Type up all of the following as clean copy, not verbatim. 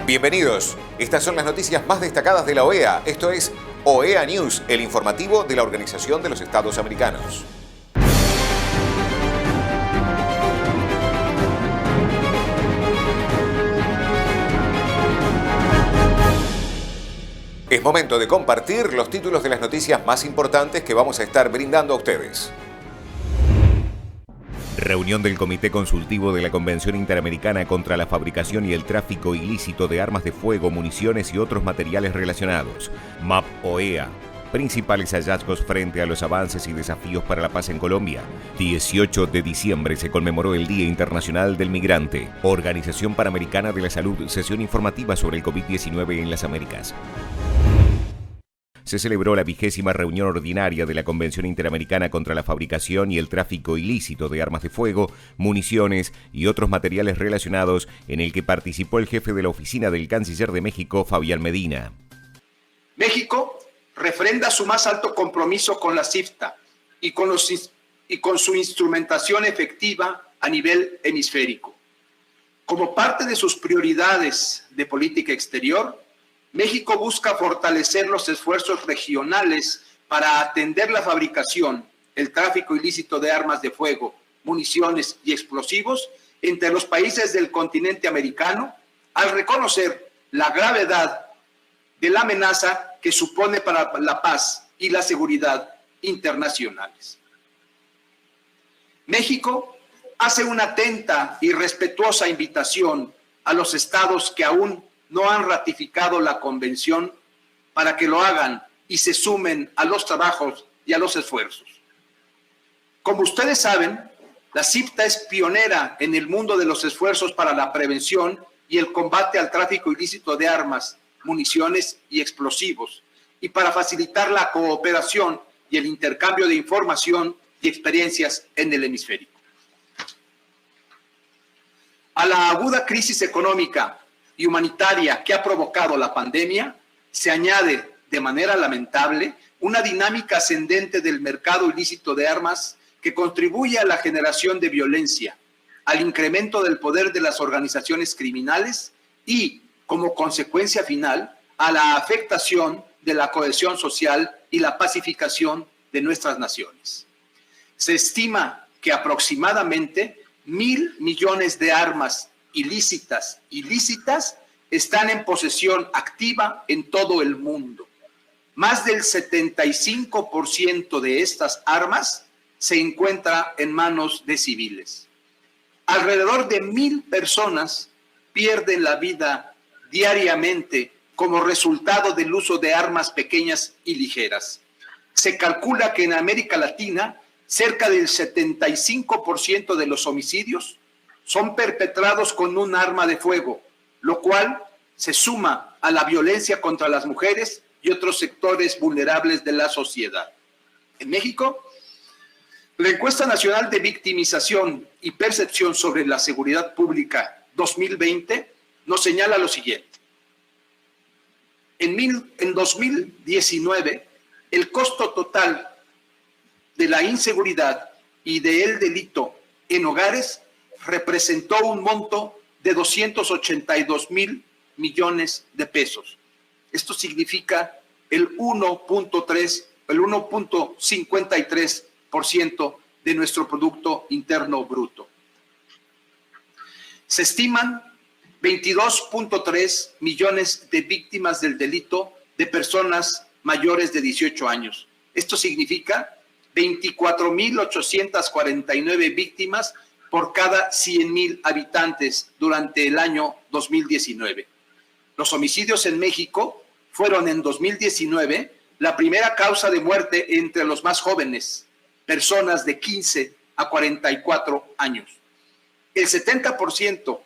Bienvenidos. Estas son las noticias más destacadas de la OEA. Esto es OEA News, el informativo de la Organización de los Estados Americanos. Es momento de compartir los títulos de las noticias más importantes que vamos a estar brindando a ustedes. Reunión del Comité Consultivo de la Convención Interamericana contra la Fabricación y el Tráfico Ilícito de Armas de Fuego, Municiones y otros materiales relacionados. MAP-OEA. Principales hallazgos frente a los avances y desafíos para la paz en Colombia. 18 de diciembre se conmemoró el Día Internacional del Migrante. Organización Panamericana de la Salud, sesión informativa sobre el COVID-19 en las Américas. Se celebró la 20ª reunión ordinaria de la Convención Interamericana contra la Fabricación y el Tráfico Ilícito de Armas de Fuego, Municiones y otros materiales relacionados, en el que participó el jefe de la Oficina del Canciller de México, Fabián Medina. México refrenda su más alto compromiso con la CIFTA y con su instrumentación efectiva a nivel hemisférico. Como parte de sus prioridades de política exterior, México busca fortalecer los esfuerzos regionales para atender la fabricación, el tráfico ilícito de armas de fuego, municiones y explosivos entre los países del continente americano, al reconocer la gravedad de la amenaza que supone para la paz y la seguridad internacionales. México hace una atenta y respetuosa invitación a los estados que aún no han ratificado la convención para que lo hagan y se sumen a los trabajos y a los esfuerzos. Como ustedes saben, la CIFTA es pionera en el mundo de los esfuerzos para la prevención y el combate al tráfico ilícito de armas, municiones y explosivos, y para facilitar la cooperación y el intercambio de información y experiencias en el hemisferio. A la aguda crisis económica y humanitaria que ha provocado la pandemia, se añade de manera lamentable una dinámica ascendente del mercado ilícito de armas que contribuye a la generación de violencia, al incremento del poder de las organizaciones criminales y, como consecuencia final, a la afectación de la cohesión social y la pacificación de nuestras naciones. Se estima que aproximadamente 1.000 millones de armas ilícitas están en posesión activa en todo el mundo. Más del 75% de estas armas se encuentra en manos de civiles. Alrededor de 1.000 personas pierden la vida diariamente como resultado del uso de armas pequeñas y ligeras. Se calcula que en América Latina cerca del 75% de los homicidios son perpetrados con un arma de fuego, lo cual se suma a la violencia contra las mujeres y otros sectores vulnerables de la sociedad. En México, la Encuesta Nacional de Victimización y Percepción sobre la Seguridad Pública 2020 nos señala lo siguiente. En 2019, el costo total de la inseguridad y del delito en hogares representó un monto de 282,000 millones de pesos. Esto significa el 1.53% de nuestro Producto Interno Bruto. Se estiman 22.3 millones de víctimas del delito de personas mayores de 18 años. Esto significa 24,849 víctimas por cada 100,000 habitantes durante el año 2019. Los homicidios en México fueron en 2019 la primera causa de muerte entre los más jóvenes, personas de 15 a 44 años. El 70%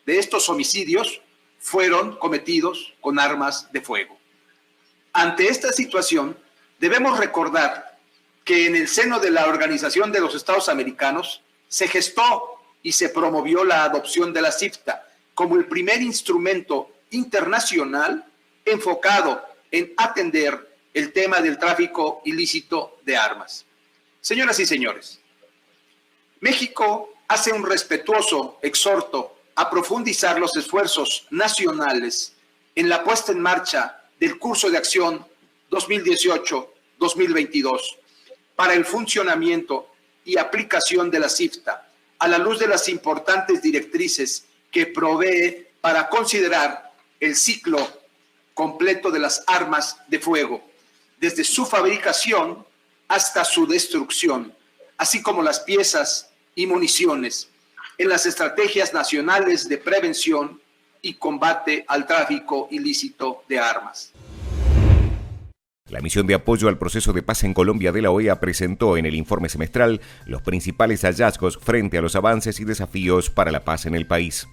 de estos homicidios fueron cometidos con armas de fuego. Ante esta situación, debemos recordar que en el seno de la Organización de los Estados Americanos se gestó y se promovió la adopción de la CIFTA como el primer instrumento internacional enfocado en atender el tema del tráfico ilícito de armas. Señoras y señores, México hace un respetuoso exhorto a profundizar los esfuerzos nacionales en la puesta en marcha del curso de acción 2018-2022 para el funcionamiento y aplicación de la CIFTA a la luz de las importantes directrices que provee para considerar el ciclo completo de las armas de fuego, desde su fabricación hasta su destrucción, así como las piezas y municiones, en las estrategias nacionales de prevención y combate al tráfico ilícito de armas. La misión de apoyo al proceso de paz en Colombia de la OEA presentó en el informe semestral los principales hallazgos frente a los avances y desafíos para la paz en el país.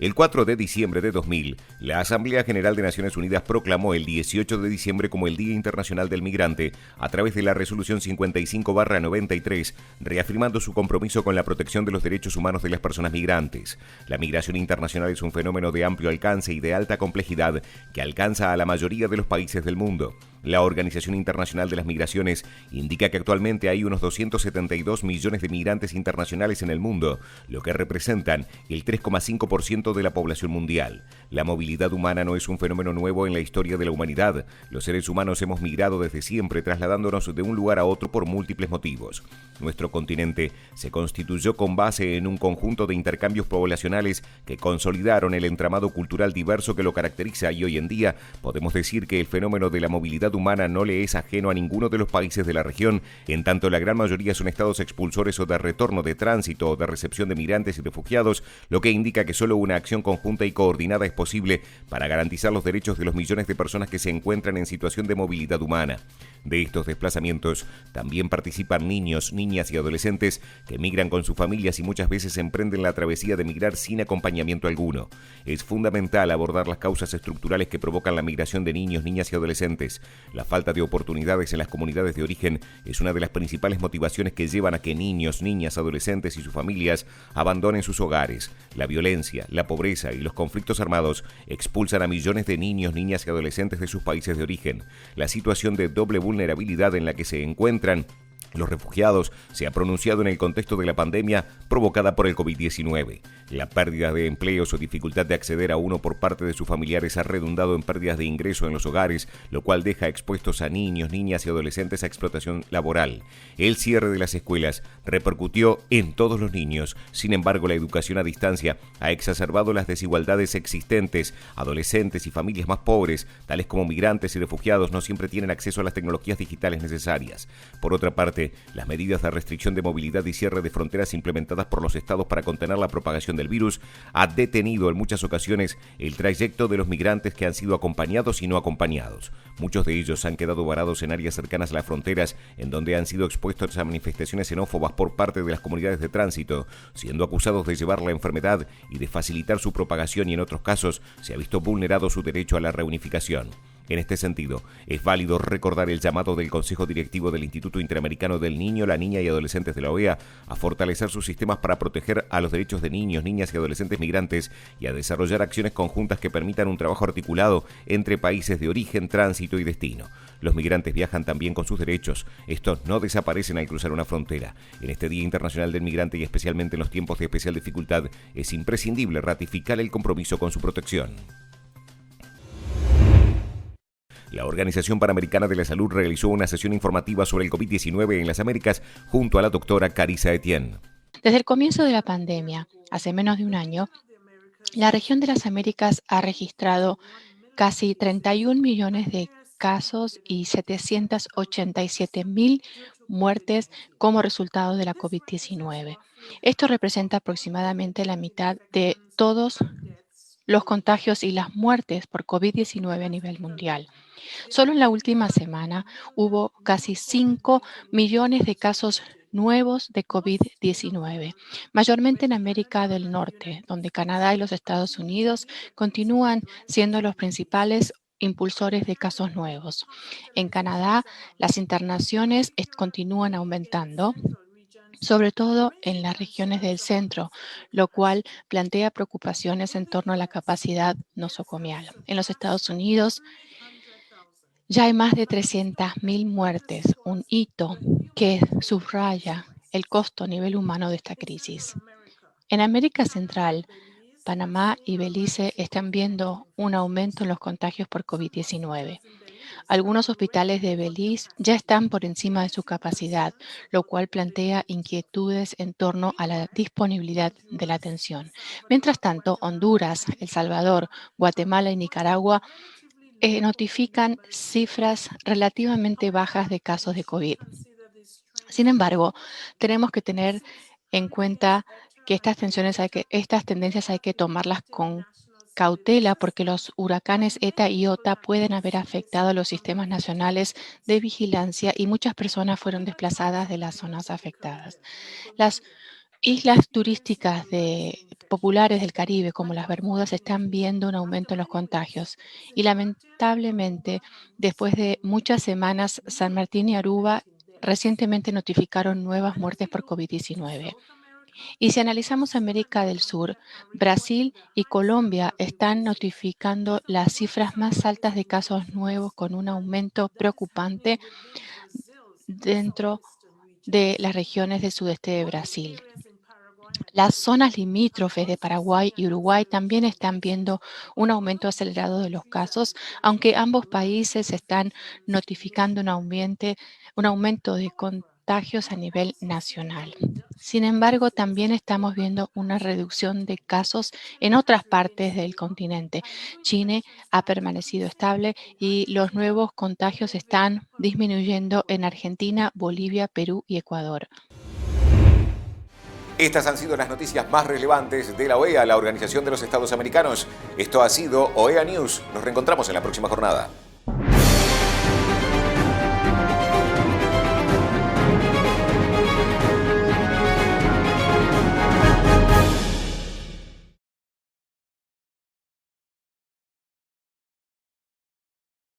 El 4 de diciembre de 2000, la Asamblea General de Naciones Unidas proclamó el 18 de diciembre como el Día Internacional del Migrante a través de la Resolución 55/93, reafirmando su compromiso con la protección de los derechos humanos de las personas migrantes. La migración internacional es un fenómeno de amplio alcance y de alta complejidad que alcanza a la mayoría de los países del mundo. La Organización Internacional de las Migraciones indica que actualmente hay unos 272 millones de migrantes internacionales en el mundo, lo que representan el 3,5% de la población mundial. La movilidad humana no es un fenómeno nuevo en la historia de la humanidad. Los seres humanos hemos migrado desde siempre, trasladándonos de un lugar a otro por múltiples motivos. Nuestro continente se constituyó con base en un conjunto de intercambios poblacionales que consolidaron el entramado cultural diverso que lo caracteriza, y hoy en día podemos decir que el fenómeno de la movilidad humana no le es ajeno a ninguno de los países de la región, en tanto la gran mayoría son estados expulsores o de retorno, de tránsito o de recepción de migrantes y refugiados, lo que indica que solo una acción conjunta y coordinada es posible para garantizar los derechos de los millones de personas que se encuentran en situación de movilidad humana. De estos desplazamientos también participan niños, niñas y adolescentes que migran con sus familias y muchas veces emprenden la travesía de migrar sin acompañamiento alguno. Es fundamental abordar las causas estructurales que provocan la migración de niños, niñas y adolescentes. La falta de oportunidades en las comunidades de origen es una de las principales motivaciones que llevan a que niños, niñas, adolescentes y sus familias abandonen sus hogares. La violencia, la pobreza y los conflictos armados expulsan a millones de niños, niñas y adolescentes de sus países de origen. La situación de doble vulnerabilidad en la que se encuentran los refugiados se ha pronunciado en el contexto de la pandemia provocada por el COVID-19. La pérdida de empleos o dificultad de acceder a uno por parte de sus familiares ha redundado en pérdidas de ingreso en los hogares, lo cual deja expuestos a niños, niñas y adolescentes a explotación laboral. El cierre de las escuelas repercutió en todos los niños. Sin embargo, la educación a distancia ha exacerbado las desigualdades existentes. Adolescentes y familias más pobres, tales como migrantes y refugiados, no siempre tienen acceso a las tecnologías digitales necesarias. Por otra parte, las medidas de restricción de movilidad y cierre de fronteras implementadas por los estados para contener la propagación del virus ha detenido en muchas ocasiones el trayecto de los migrantes que han sido acompañados y no acompañados. Muchos de ellos han quedado varados en áreas cercanas a las fronteras, en donde han sido expuestos a manifestaciones xenófobas por parte de las comunidades de tránsito, siendo acusados de llevar la enfermedad y de facilitar su propagación, y en otros casos se ha visto vulnerado su derecho a la reunificación. En este sentido, es válido recordar el llamado del Consejo Directivo del Instituto Interamericano del Niño, la Niña y Adolescentes de la OEA a fortalecer sus sistemas para proteger a los derechos de niños, niñas y adolescentes migrantes y a desarrollar acciones conjuntas que permitan un trabajo articulado entre países de origen, tránsito y destino. Los migrantes viajan también con sus derechos. Estos no desaparecen al cruzar una frontera. En este Día Internacional del Migrante y especialmente en los tiempos de especial dificultad, es imprescindible ratificar el compromiso con su protección. La Organización Panamericana de la Salud realizó una sesión informativa sobre el COVID-19 en las Américas junto a la doctora Carissa Etienne. Desde el comienzo de la pandemia, hace menos de un año, la región de las Américas ha registrado casi 31 millones de casos y 787.000 muertes como resultado de la COVID-19. Esto representa aproximadamente la mitad de todos los contagios y las muertes por COVID-19 a nivel mundial. Solo en la última semana hubo casi 5 millones de casos nuevos de COVID-19, mayormente en América del Norte, donde Canadá y los Estados Unidos continúan siendo los principales impulsores de casos nuevos. En Canadá, las internaciones continúan aumentando, sobre todo en las regiones del centro, lo cual plantea preocupaciones en torno a la capacidad nosocomial. En los Estados Unidos, ya hay más de 300.000 muertes, un hito que subraya el costo a nivel humano de esta crisis. En América Central, Panamá y Belice están viendo un aumento en los contagios por COVID-19. Algunos hospitales de Belice ya están por encima de su capacidad, lo cual plantea inquietudes en torno a la disponibilidad de la atención. Mientras tanto, Honduras, El Salvador, Guatemala y Nicaragua notifican cifras relativamente bajas de casos de COVID. Sin embargo, tenemos que tener en cuenta que estas tendencias hay que tomarlas con cautela porque los huracanes ETA y OTA pueden haber afectado los sistemas nacionales de vigilancia y muchas personas fueron desplazadas de las zonas afectadas. Las islas turísticas populares del Caribe, como las Bermudas, están viendo un aumento en los contagios. Y lamentablemente, después de muchas semanas, San Martín y Aruba recientemente notificaron nuevas muertes por COVID-19. Y si analizamos América del Sur, Brasil y Colombia están notificando las cifras más altas de casos nuevos con un aumento preocupante dentro de las regiones del sudeste de Brasil. Las zonas limítrofes de Paraguay y Uruguay también están viendo un aumento acelerado de los casos, aunque ambos países están notificando un aumento de contagios a nivel nacional. Sin embargo, también estamos viendo una reducción de casos en otras partes del continente. Chile ha permanecido estable y los nuevos contagios están disminuyendo en Argentina, Bolivia, Perú y Ecuador. Estas han sido las noticias más relevantes de la OEA, la Organización de los Estados Americanos. Esto ha sido OEA News. Nos reencontramos en la próxima jornada.